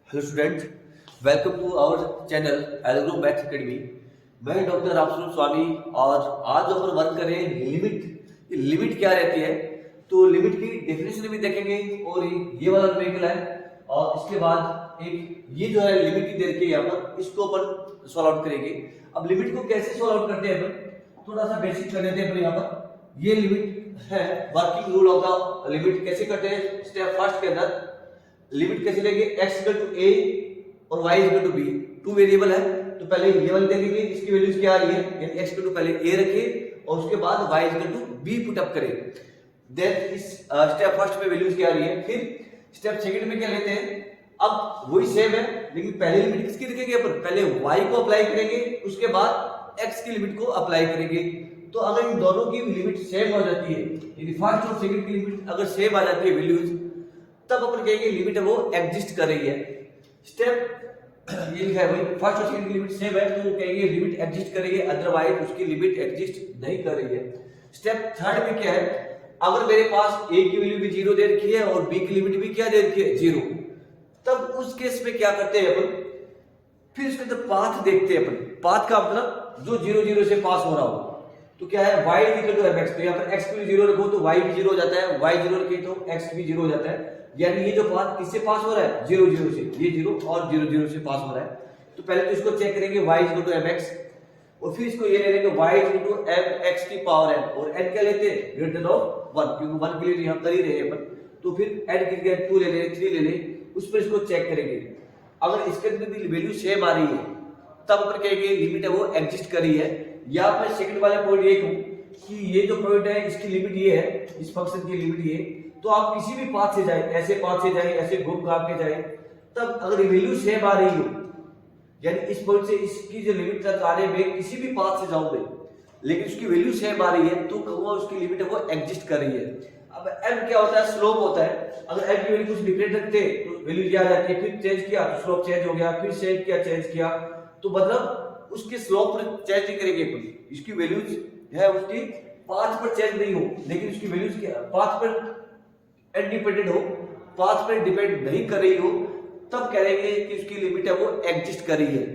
Hello students, welcome to our channel Algro maths academy. मैं doctor Ramswaroop Swami और आज अपन वर्क करें लिमिट। लिमिट क्या रहती है, तो लिमिट की डेफिनेशन भी देखेंगे और ये वाला न्यूमेरिकल है और इसके बाद एक ये जो है लिमिट की दे रखी है यहाँ पर, इसको अपन सॉल्व आउट करेंगे। अब लिमिट को कैसे सॉल्व आउट करते हैं अपन, थोड़ा सा बेसिक कर लेते हैं अपन। यहाँ पर ये लिमिट है, working rule of the limit कैसे करते हैं। स्टेप फर्स्ट के अंदर लिमिट कैसे लेंगे, x इक्वल टू a और y equal to b, two variable है तो पहले ये वाले देखेंगे इसकी वैल्यूज क्या आ रही है, यानी x इक्वल टू पहले a रखिए और उसके बाद y equal to b put up करें। देन इस स्टेप फर्स्ट में वैल्यूज क्या आ रही है, फिर स्टेप सेकंड में क्या लेते हैं। अब वही सेम है लेकिन पहले लिमिट किसकी रखेंगे अपन, पहले y को अप्लाई करेंगे उसके बाद x की लिमिट को अप्लाई करेंगे। तो अगर इन दोनों की लिमिट सेम हो जाती है, यानी फर्स्ट और सेकंड की लिमिट अगर सेम आ जाती है वैल्यूज, तब अपन कहेंगे लिमिट है वो एग्जिस्ट कर रही है। स्टेप ये लिखा है भाई, फर्स्ट और सेकंड की लिमिट सेम है तो कहेंगे लिमिट एग्जिस्ट कर रही है, अदरवाइज उसकी लिमिट एग्जिस्ट नहीं कर रही है। स्टेप थर्ड में क्या है, अगर मेरे पास a की वैल्यू भी 0 दे रखी है और b की लिमिट भी क्या दे रखी है 0, तब उस केस में क्या करते हैं अपन, फिर उसके अंदर पाथ देखते हैं अपन। पाथ का मतलब जो 0 0 से पास हो रहा हो, तो क्या है y इक्वल टू mx, तो यहाँ पर x भी 0 रखो तो y भी 0 हो जाता है, y 0 रखे तो x भी 0 हो जाता है। यानी ये जो पाथ किससे पास हो रहा है, 0 0 से, ये 0 और 0 0 से पास हो रहा है। तो पहले तो इसको चेक करेंगे y इक्वल टू mx और फिर इसको ये ले लेंगे y इक्वल टू mx की पावर n, और n क्या लेते हैं ग्रेटर ऑफ 1, क्योंकि 1 के लिए यहां कर ही रहे हैं अपन। तो फिर n की जगह 2 ले लें, 3 ले लें, उस पर इसको चेक करेंगे। अगर इसके अंदर भी वैल्यू सेम आ रही है तब अपन कहेंगे लिमिट है वो एग्जिस्ट कर रही है। या मैं सेकंड वाला पॉइंट ये कहूं कि ये जो पॉइंट है इसकी लिमिट ये है, इस फंक्शन की लिमिट ये, तो आप किसी भी पाथ से जाए, ऐसे पाथ से जाए, ऐसे घूम घाम के जाए, तब अगर वैल्यू सेम आ रही हो, यानी इस पॉइंट से इसकी जो लिमिट तक आने में किसी भी पाथ से जाऊं मैं, लेकिन उसकी वैल्यू सेम आ रही है तो कहूंगा उसकी लिमिट है वो एग्जिस्ट कर रही है। अब m क्या होता है, स्लोप होता है। अगर m की वैल्यू कुछ डिफरेंट रखते तो वैल्यू क्या आ जाती है, फिर चेंज किया तो स्लोप चेंज हो गया, फिर सेम किया चेंज किया, तो मतलब उसके स्लोप पर चेंज नहीं करेंगे, इसकी वैल्यूज है उसकी पाथ पर चेंज नहीं हो, लेकिन उसकी वैल्यूज क्या पाथ पर इंडिपेंडेंट हो, पाथ पर डिपेंड नहीं कर रही हो, तब कहेंगे कि उसकी लिमिट है वो एग्जिस्ट कर रही है।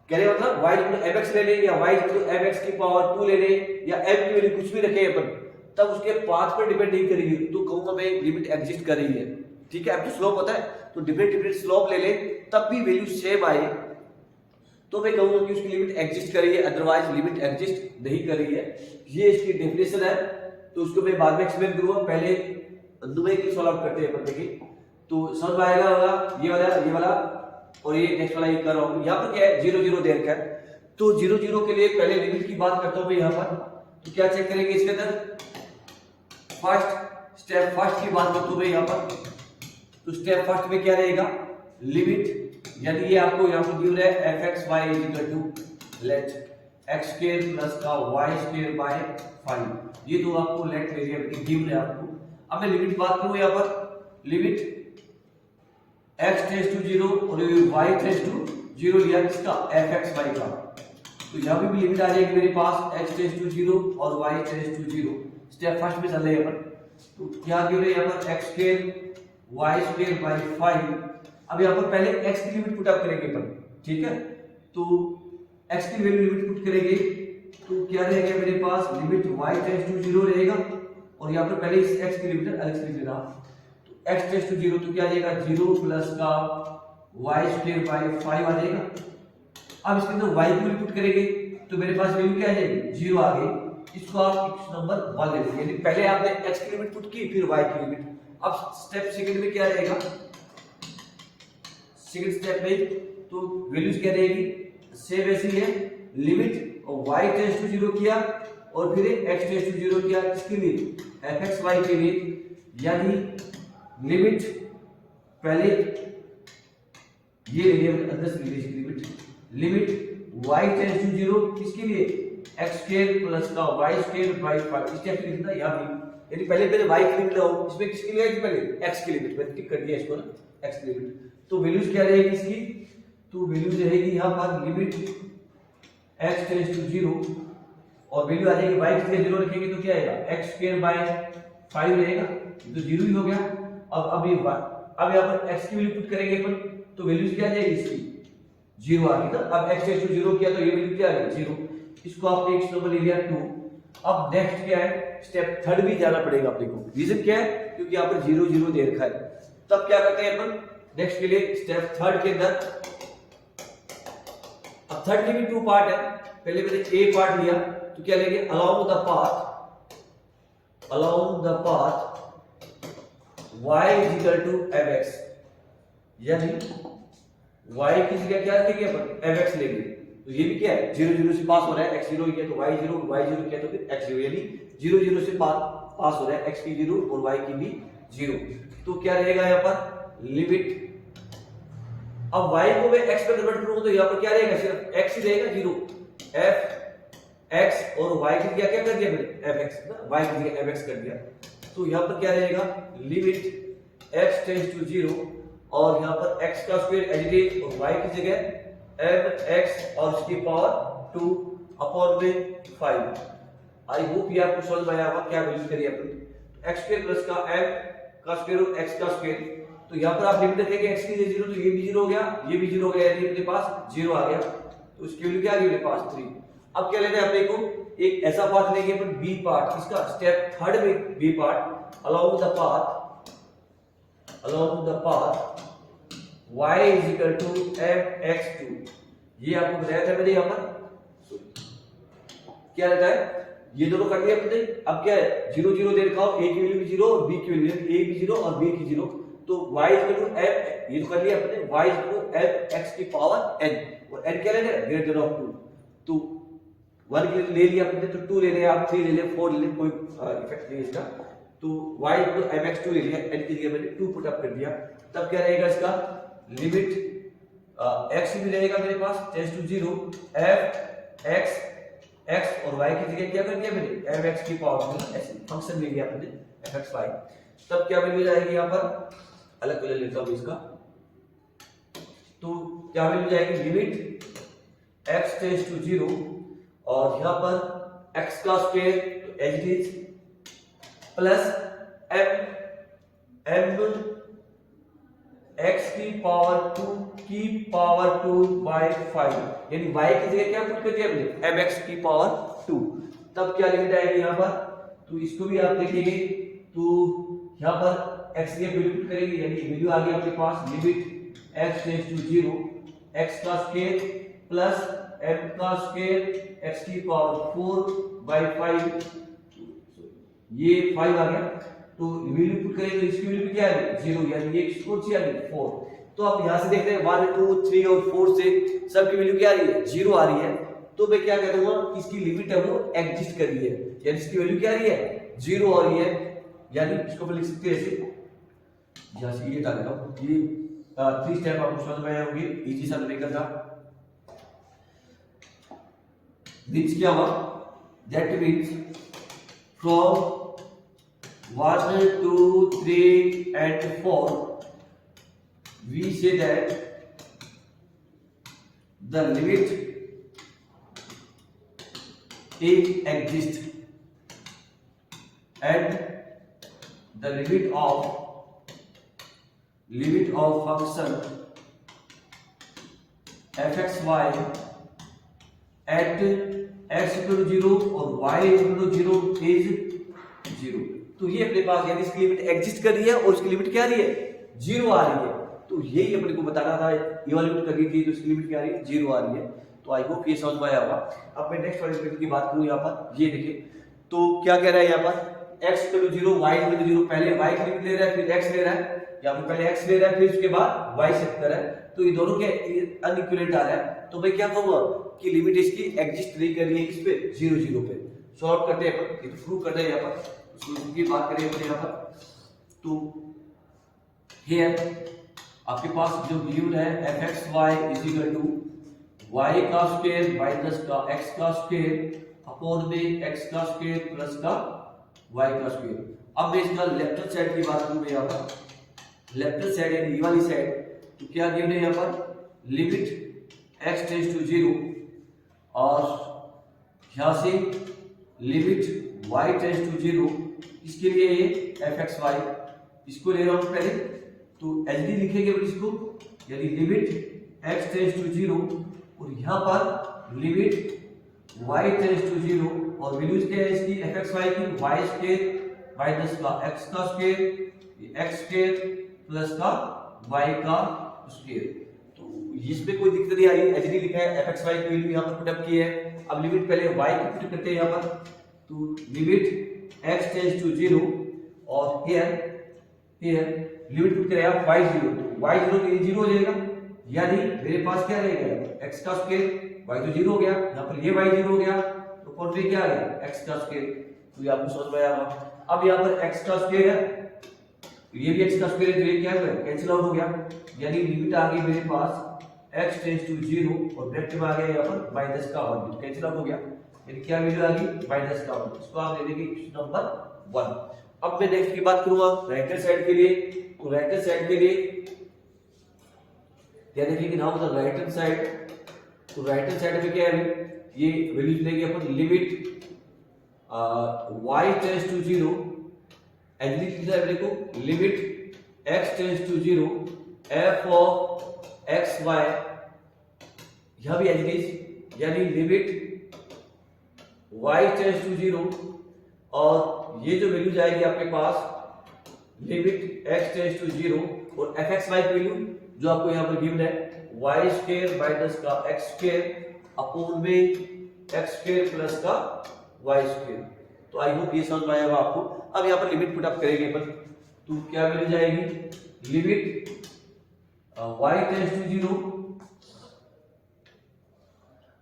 कह रहे मतलब y इक्वल टू mx ले लें या y इक्वल टू mx की पावर 2 ले लें या m की वैल्यू कुछ भी रखें अपन, तब उसके पाथ पर डिपेंड नहीं करेगी, तो कहूंगा मैं लिमिट एग्जिस्ट कर रही है। ठीक है, अब जो स्लोप होता है तो डिफरेंट डिफरेंट स्लोप ले लें तब भी वैल्यू सेम आए तो मैं कहूंगा कि उसकी लिमिट एग्जिस्ट कर रही है, अदरवाइज लिमिट एग्जिस्ट नहीं कर रही है। ये इसकी डेफिनेशन है, तो उसको मैं बाद में एक्सप्लेन करूंगा, पहले न्यूमेरिकल सॉल्व करते हैं अपन। देखिए तो समझ में आएगा होगा, ये वाला और ये नेक्स्ट वाला ये कर रहा हूं। यहाँ पर क्या है 0 0 दे रखा है, तो 0 0 के लिए पहले लिमिट की बात करता हूं मैं। यहाँ पर तो क्या चेक करेंगे इसके अंदर, स्टेप फर्स्ट की बात करता हूं मैं यहाँ पर। तो स्टेप फर्स्ट में क्या रहेगा, लिमिट, यानी ये आपको यहाँ पर गिवन है fx y is equal to let x square plus का y स्क्वायर बाय 5, ये तो आपको लेट वेरिएबल गिवन है आपको। अब मैं लिमिट बात करूं यहाँ पर, लिमिट x टेंड्स टू 0 और y टेंड्स टू 0 लिया किसका, fx y का, तो यहाँ पे भी लिमिट आ जाएगी मेरे पास x टेंड्स टू 0 और y tends to 0। Step first में चल रहे हैं अपन, तो क्या गिवन है यहाँ पर x square y square by 5। अब यहाँ पर पहले x की लिमिट पुट अप करेंगे अपन, ठीक है, तो x की वैल्यू लिमिट पुट करेंगे तो क्या रहेगा मेरे पास, लिमिट y टेंड्स टू 0 रहेगा और यहाँ पर पहले इस x की लिमिट अलग से लिख देना, तो x टेंड्स टू 0 तो क्या आ जाएगा 0 प्लस का y स्क्वायर बाय 5 आ जाएगा। अब इसके अंदर y की वैल्यू पुट करेंगे तो मेरे पास वैल्यू क्या आ जाएगी 0 आ गई, इसको आप x नंबर 1 ले लेंगे, यानी पहले आपने x की लिमिट पुट की फिर y की लिमिट। अब स्टेप सेकंड में क्या रहेगा, सेकंड स्टेप में तो वैल्यूज क्या रहेगी, सेम ऐसी है, लिमिट और y टेंड्स टू 0 किया और फिर x टेंड्स टू 0 किया, किसके लिए fx y के लिए, यानी लिमिट पहले ये ले लिया अंदर से इसकी limit, limit y tends to 0 किसके लिए, x स्क्वायर प्लस का y स्क्वायर बाय 5, स्टेप लिखना यहां भी, यानी पहले y की लिमिट लाओ, इसमें किसके लिए पहले x की लिमिट, मैंने टिक कर दिया इसको ना, x की लिमिट, तो वैल्यूज क्या रहेगी इसकी, तो वैल्यूज रहेगी यहां पर लिमिट x टेंड्स टू 0 और वैल्यू आ जाएगी y की 0 रखेंगे तो क्या आएगा x स्क्वायर बाय 5 रहेगा, तो 0 ही हो गया। अब ये अब यहाँ पर x की वैल्यू पुट करेंगे अपन, तो वैल्यूज क्या आ जाएगी इसकी 0 आ गई ना। अब x टेंड्स टू 0 किया तो ये वैल्यू क्या आ गई 0, इसको आपने x नंबर ले लिया 2। अब नेक्स्ट क्या है, स्टेप थर्ड भी जाना पड़ेगा अपने को। रीजन क्या है, क्योंकि यहाँ पर 0 0 दे रखा है। तब क्या करते हैं अपन नेक्स्ट के लिए स्टेप थर्ड के अंदर, अब थर्ड के भी 2 पार्ट है। पहले मैंने a पार्ट लिया तो क्या लेंगे, along the path y is equal to mx, यानी y की जगह क्या रखेंगे अपन mx लेंगे। तो ये भी क्या है 0 0 से पास हो रहा है, x 0 किया तो y 0, y 0 किया तो फिर x 0, यानी 0 0 से पास हो रहा है, x की 0 और y की भी 0। तो क्या रहेगा यहाँ पर लिमिट, अब y को मैं x पे कन्वर्ट करूंगा तो यहाँ पर क्या रहेगा, सिर्फ x ही रहेगा 0, f x और y की जगह क्या कर दिया मैंने fx ना, y की जगह fx कर दिया। तो यहाँ पर क्या रहेगा लिमिट x टेंड्स टू 0 और यहाँ पर x का स्क्वायर एज इट इज और y की जगह mx और उसकी पावर 2 अपॉन में 5। आई होप ये आपको समझ में आया होगा क्या वैल्यू करिए अपन, x स्क्वायर प्लस का m का स्क्वायर और x का स्क्वायर। तो यहाँ पर आप लिमिट रखेंगे x की जगह 0 तो ये भी 0 हो गया, ये भी 0 हो गया, यानी अपने पास 0 आ गया। तो उसकी वैल्यू क्या आ गई मेरे पास 3। अब क्या लेना है अपने को, एक ऐसा पार्ट लेंगे अपन b पार्ट, इसका स्टेप थर्ड में b part along the path y is equal to mx2। ये आपको बताया था मैंने यहाँ पर, क्या रहता है ये दोनों कर दिए अपने। अब क्या है 0 0 दे रखा हो, a की वैल्यू भी 0 और b की वैल्यू a भी 0 और b की 0, तो y is equal to m, ये तो कर लिया अपने, y is equal to mx की पावर n, और n क्या लेना है ग्रेटर ऑफ 2। तो 1 के लिए ले लिया अपने, तो 2 ले लें आप, 3 ले लें, 4 ले लें, कोई इफेक्ट नहीं है इसका। तो y इक्वल टू mx2 ले लिया, n की जगह मैंने 2 पुट अप कर दिया। तब क्या रहेगा इसका लिमिट x भी रहेगा मेरे पास टेंड्स टू 0, f x और y की जगह क्या कर दिया मैंने mx की पावर में ऐसे फंक्शन ले लिया अपने fxy। तब क्या वैल्यू जाएगी यहाँ पर, अलग कलर लेता हूं इसका, तो क्या वैल्यू जाएगी लिमिट x टेंड्स टू 0 और यहाँ पर x का स्क्वायर तो as it is plus m x की पावर 2 की पावर 2 बाय 5, यानी y की जगह क्या पुट कर दिया हमने mx की पावर 2। तब क्या लिमिट आएगी यहाँ पर, तो इसको भी आप देखेंगे तो यहाँ पर x की वैल्यू पुट करेंगे, यानी वैल्यू आ गई आपके पास limit x tends to 0 x का स्क्वायर प्लस m का स्क्वायर x की पावर 4 बाय 5, ये 5 आ गया। तो वैल्यू पुट करेंगे तो इसकी वैल्यू क्या है 0, यानी ये कौन सी आ गई 4। तो आप यहां से देखते हैं 1 2 3 और 4 से सबकी वैल्यू क्या आ रही है 0 आ रही है। तो मैं क्या करूंगा, इसकी लिमिट है वो एग्जिस्ट कर रही है, यानी इसकी वैल्यू क्या आ रही है 0 आ रही है, यानी इसको अपन लिख सकते हैं ऐसे, यहां से ये डाल देता हूं। ये 3 स्टेप आपको समझ में आए होंगे, इजी सा तरीका था। मींस क्या हुआ, that means from 1 2 3 and 4 we say that the limit exists and the limit of function fxy at x equal to 0 और y equal to 0 is 0। तो ये अपने पास यानी इसकी लिमिट एग्जिस्ट कर रही है और उसकी लिमिट क्या आ रही है 0 आ रही है। तो यही अपने को बताना था, ये वाली लिमिट कर रही थी तो इसकी लिमिट क्या आ रही है 0 आ रही है। तो आई होप ये समझ में आया होगा। अब मैं नेक्स्ट वाली लिमिट की बात करूं, यहाँ पर ये देखिए तो क्या कह रहा है यहाँ पर x equal to 0 y equal to 0, पहले y की लिमिट ले रहा है फिर x ले रहा है, या फिर पहले x ले रहा है फिर उसके बाद y सेट कर रहा है। तो ये दोनों के अनइक्विवेलेंट आ रहा है। तो मैं क्या कहूंगा कि लिमिट इसकी एग्जिस्ट नहीं कर रही है किस पे 0 0 पे। सॉल्व करते हैं अपन, ये प्रूव करते हैं यहाँ पर, उसकी बात करें अपने यहाँ पर। तो हियर आपके पास जो गिवन है fxy is equal to y का स्क्वायर माइनस का x का स्क्वायर अपॉन में x का स्क्वायर प्लस का y का स्क्वायर। अब मैं इसका लेफ्ट साइड की बात करूं यहाँ पर, लेफ्ट साइड यानी ये वाली साइड, तो क्या गिवन है यहाँ पर लिमिट x टेंड्स टू 0 और यहाँ से लिमिट y टेंड्स टू 0, इसके लिए ये fxy इसको ले रहा हूं पहले। तो एचडी लिखेंगे इसको, यानी लिमिट x टेंड्स टू 0 और यहाँ पर लिमिट y टेंड्स टू 0 और वैल्यूज क्या है इसकी fxy की y स्क्वायर माइनस का x का स्क्वायर x स्क्वायर प्लस का y का स्क्वायर। तो इसमें कोई दिक्कत नहीं आई, एचडी लिखा है, fxy की वैल्यू यहाँ पर पुटअप की है। अब लिमिट पहले y की पुट करते हैं यहाँ पर, तो लिमिट x टेंड्स टू 0 और हियर लिमिट पुट करें आप y0, तो y0 तो ये 0 हो जाएगा, यानी मेरे पास क्या रहेगा x का स्क्वायर, y तो 0 हो गया, यहाँ पर ये y 0 हो गया, तो कौन क्या आ गया x का स्क्वायर। तो ये आपको समझ में आया होगा। अब यहाँ पर x का स्क्वायर है, तो ये भी x का स्क्वायर है, तो ये क्या है कैंसिल आउट हो गया, यानी लिमिट आ गई मेरे पास x टेंड्स टू 0 और ब्रैकेट में आ गया यहाँ पर माइनस का 1, कैंसिल आउट हो गया, यानी क्या वैल्यू आ गई माइनस का 1। इसको आप दे देंगे क्वेश्चन नंबर 1। अब मैं नेक्स्ट की बात करूंगा राइट हैंड साइड के लिए। तो राइट हैंड साइड के लिए यानी कि now the right hand side, तो राइट हैंड साइड में क्या है, ये वैल्यूज लेंगे अपन limit y tends to 0 and देखो limit x tends to 0 f of x y, यह भी एज इट इज, यानी लिमिट y टेंड्स टू 0 और ये जो वैल्यू जाएगी आपके पास लिमिट x टेंड्स टू 0 और fxy की वैल्यू जो आपको यहाँ पर गिवन है y स्क्वायर माइनस का x स्क्वायर अपॉन में x स्क्वायर प्लस का y स्क्वायर। तो आई होप ये समझ में आएगा आपको। अब यहाँ पर लिमिट पुट अप करेंगे अपन, तो क्या वैल्यू जाएगी लिमिट y टेंड्स टू 0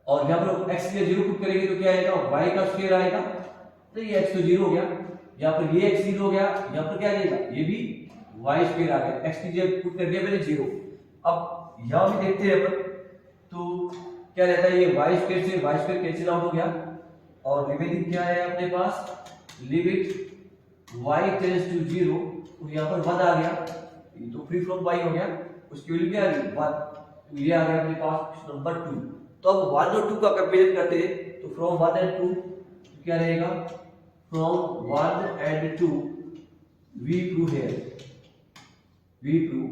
और यहाँ पर x के 0 पुट करेंगे तो क्या आएगा y का स्क्वायर आएगा, तो ये x तो 0 हो गया, यहाँ पर ये x 0 हो गया, यहाँ पर क्या आएगा ये भी y स्क्वायर आ गया, x की जगह पुट कर दिया मैंने 0। अब यहाँ भी देखते हैं अपन, तो क्या रहता है ये y स्क्वायर से y स्क्वायर कैंसिल आउट हो गया और रिमेनिंग क्या है अपने पास लिमिट y टेंड्स टू 0 और यहाँ पर 1 आ गया, ये तो फ्री फ्रॉम y हो गया, उसकी वैल्यू क्या आ गई 1, तो ये आ गया अपने पास नंबर 2। तो अब 1 और 2 का कंपैरिजन करते हैं, तो फ्रॉम 1 एंड 2 क्या रहेगा, from 1 and 2 we prove here, we prove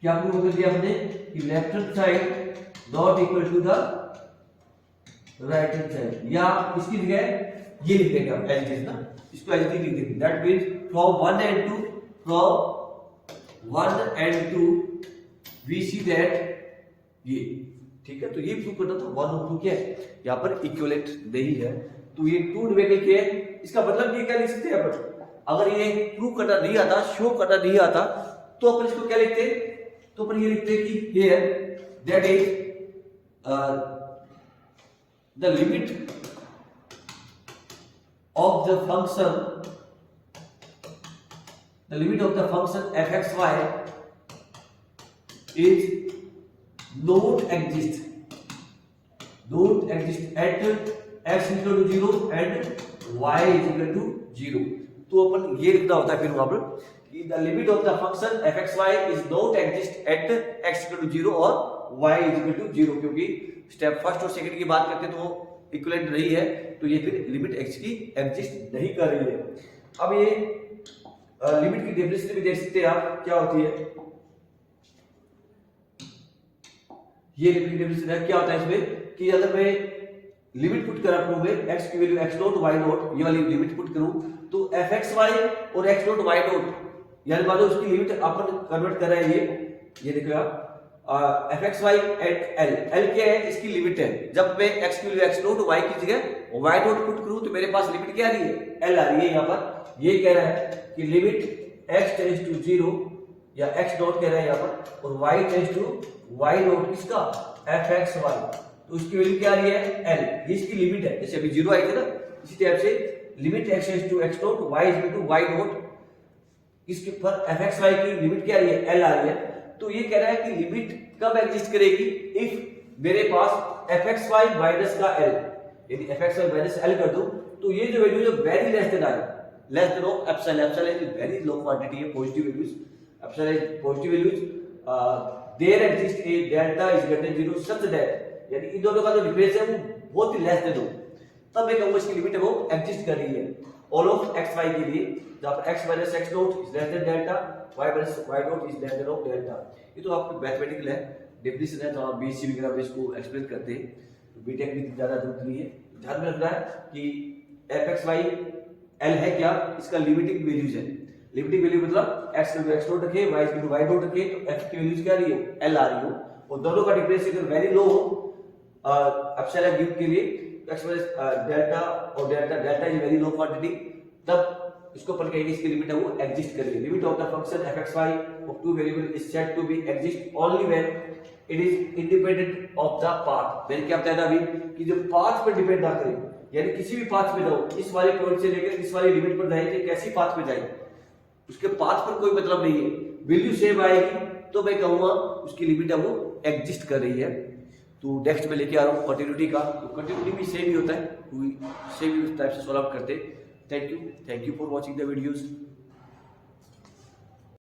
क्या प्रूव कर दिया हमने कि left hand side not equal to the right hand side, या इसकी जगह ये लिख देंगे हम एज इट इज ना, इसको एज इट इज लिख देंगे, that means from 1 and 2, from 1 and 2 we see that ये ठीक है। तो ये प्रूव करना था 1 और 2 क्या है यहाँ पर इक्विवेलेंट नहीं है, तो ये 2 डिवाइडेड क्या है, इसका मतलब ये क्या लिख सकते हैं अपन, अगर ये प्रूव करना नहीं आता, शो करना नहीं आता, तो अपन इसको क्या लिखते हैं, तो अपन ये लिखते हैं कि here that is the limit of the function, the limit of the function fxy is don't exist at x equal to 0 and y is equal to 0। तो अपन ये लिखना होता है फिर वहां पर कि the limit of the function fxy is not exist at x equal to 0 और y is equal to 0, क्योंकि स्टेप फर्स्ट और सेकंड की बात करते हैं तो वो इक्विवेलेंट नहीं है, तो ये फिर लिमिट x की एग्जिस्ट नहीं कर रही है। अब ये लिमिट की डेफिनेशन भी देख सकते हैं आप क्या होती है, ये लिमिट की डेफिनेशन है, क्या होता है इसमें कि अगर मैं लिमिट पुट करा करूं मैं x की वैल्यू x0 y0 ये वाली लिमिट पुट करूं तो fxy और x0 y0 यानी मान लो उसकी लिमिट अपन कन्वर्ट कर रहे हैं, ये देखो आप fxy एट l क्या है इसकी लिमिट है, जब मैं x की वैल्यू x0 y की जगह y0 पुट करूं तो मेरे पास लिमिट क्या आ रही है l आ रही है। यहाँ पर ये कह रहा है कि लिमिट x टेंड्स टू 0 या x0 कह रहा है यहाँ पर और y टेंड्स टू y0 किसका fxy, तो उसकी वैल्यू क्या आ रही है l, ये इसकी लिमिट है, जैसे अभी 0 आई थी ना, इसी टाइप से limit x tends to x0 y is equal to y0, इसके पर fxy की लिमिट क्या आ रही है l आ रही है। तो ये कह रहा है कि लिमिट कब एग्जिस्ट करेगी, इफ मेरे पास fxy माइनस का l, यदि fxy माइनस l कर दूं तो ये जो वैल्यू जो very less than I, less than of epsilon, epsilon is very low quantity है, positive values, epsilon is positive values, there exist a delta is greater than 0 such that, यानी इन दोनों का जो डिफरेंस है वो बहुत ही लेस देन हो, तब मैं कहूंगा इसकी लिमिट है वो एग्जिस्ट कर रही है। ऑल ऑफ एक्स वाई के लिए, जहां पर x minus x naught is less than delta, y minus y naught is less than of delta. ये तो आपको मैथमेटिकल है, डेफिनेशन है, तो आप बीएससी वगैरह में इसको एक्सप्लेन करते हैं, तो बीटेक में ज्यादा जरूरत नहीं है। ध्यान में रखना है कि एफ एक्स वाई एल है क्या, इसका लिमिटिंग वैल्यूज है। लिमिटिंग वैल्यू मतलब x की वैल्यू x नोट रखे, y की वैल्यू y नोट रखे, तो f की वैल्यूज क्या आ रही है, l आ रही हो, और दोनों का डिफरेंस अगर वेरी लो हो एप्सिलॉन गिव के लिए, x माइनस डेल्टा और delta is very low quantity, तब इसको अपन कहेंगे इसकी लिमिट है वो एग्जिस्ट करेगी। Limit of the function fxy of two variable is said to be exist only when it is independent of the path. मैंने क्या बताया था अभी कि जो पाथ पर डिपेंड ना करे, यानी किसी भी पाथ में जाओ, इस वाले पॉइंट से लेकर इस वाली लिमिट पर जाए कि कैसी पाथ में जाए, उसके पाथ पर कोई मतलब नहीं है, वैल्यू सेम आएगी तो मैं कहूंगा उसकी लिमिट है वो एग्जिस्ट कर रही है। तो नेक्स्ट में लेके आ रहा हूँ कंटिन्यूटी का, तो कंटिन्यूटी भी सेम ही होता है, सेम ही उस टाइप से सॉल्व करते हैं। Thank you for watching the videos.